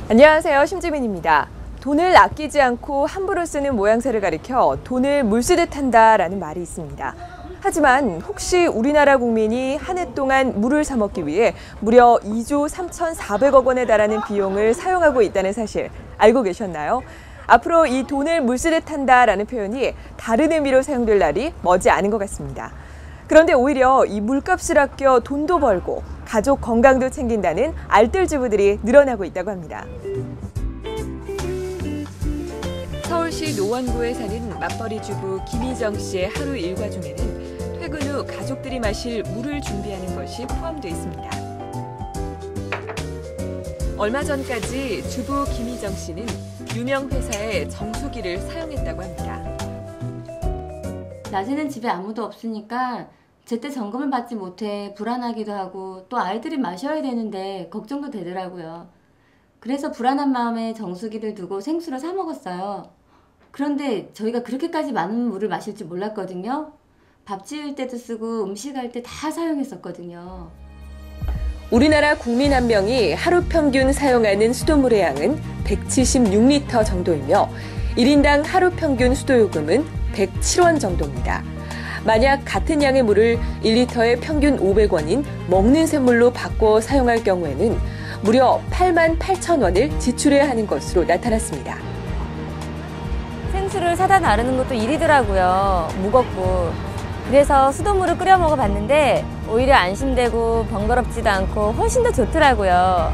안녕하세요. 심지민입니다. 돈을 아끼지 않고 함부로 쓰는 모양새를 가리켜 돈을 물쓰듯 한다라는 말이 있습니다. 하지만 혹시 우리나라 국민이 한 해 동안 물을 사 먹기 위해 무려 2조 3,400억 원에 달하는 비용을 사용하고 있다는 사실 알고 계셨나요? 앞으로 이 돈을 물쓰듯 한다라는 표현이 다른 의미로 사용될 날이 머지 않은 것 같습니다. 그런데 오히려 이 물값을 아껴 돈도 벌고 가족 건강도 챙긴다는 알뜰주부들이 늘어나고 있다고 합니다. 서울시 노원구에 사는 맞벌이 주부 김희정 씨의 하루 일과 중에는 퇴근 후 가족들이 마실 물을 준비하는 것이 포함되어 있습니다. 얼마 전까지 주부 김희정 씨는 유명 회사의 정수기를 사용했다고 합니다. 낮에는 집에 아무도 없으니까 제때 점검을 받지 못해 불안하기도 하고 또 아이들이 마셔야 되는데 걱정도 되더라고요. 그래서 불안한 마음에 정수기를 두고 생수를 사 먹었어요. 그런데 저희가 그렇게까지 많은 물을 마실 줄 몰랐거든요. 밥 지을 때도 쓰고 음식할 때 다 사용했었거든요. 우리나라 국민 한 명이 하루 평균 사용하는 수돗물의 양은 176리터 정도이며 1인당 하루 평균 수도요금은 107원 정도입니다. 만약 같은 양의 물을 1리터에 평균 500원인 먹는 샘물로 바꿔 사용할 경우에는 무려 88,000원을 지출해야 하는 것으로 나타났습니다. 생수를 사다 나르는 것도 일이더라고요. 무겁고. 그래서 수돗물을 끓여 먹어봤는데 오히려 안심되고 번거롭지도 않고 훨씬 더 좋더라고요.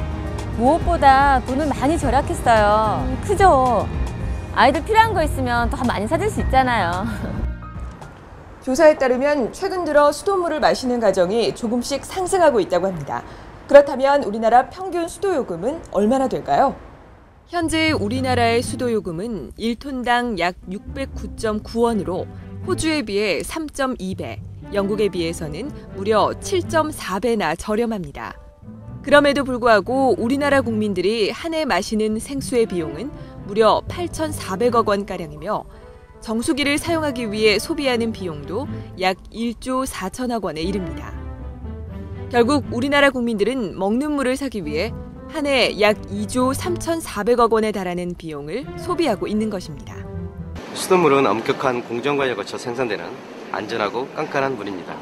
무엇보다 돈을 많이 절약했어요. 크죠? 아이들 필요한 거 있으면 더 많이 사줄 수 있잖아요. 조사에 따르면 최근 들어 수돗물을 마시는 가정이 조금씩 상승하고 있다고 합니다. 그렇다면 우리나라 평균 수도요금은 얼마나 될까요? 현재 우리나라의 수도요금은 1톤당 약 609.9원으로 호주에 비해 3.2배, 영국에 비해서는 무려 7.4배나 저렴합니다. 그럼에도 불구하고 우리나라 국민들이 한 해 마시는 생수의 비용은 무려 8,400억 원가량이며 정수기를 사용하기 위해 소비하는 비용도 약 1조 4천억 원에 이릅니다. 결국 우리나라 국민들은 먹는 물을 사기 위해 한 해 약 2조 3,400억 원에 달하는 비용을 소비하고 있는 것입니다. 수돗물은 엄격한 공정관리를 거쳐 생산되는 안전하고 깐깐한 물입니다.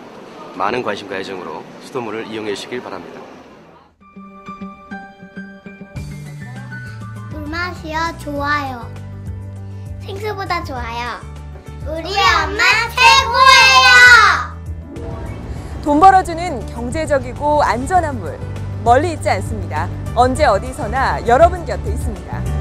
많은 관심과 애정으로 수돗물을 이용해 주시길 바랍니다. 물 마시어 좋아요. 생수보다 좋아요. 우리 엄마 최고예요. 돈 벌어주는 경제적이고 안전한 물, 멀리 있지 않습니다. 언제 어디서나 여러분 곁에 있습니다.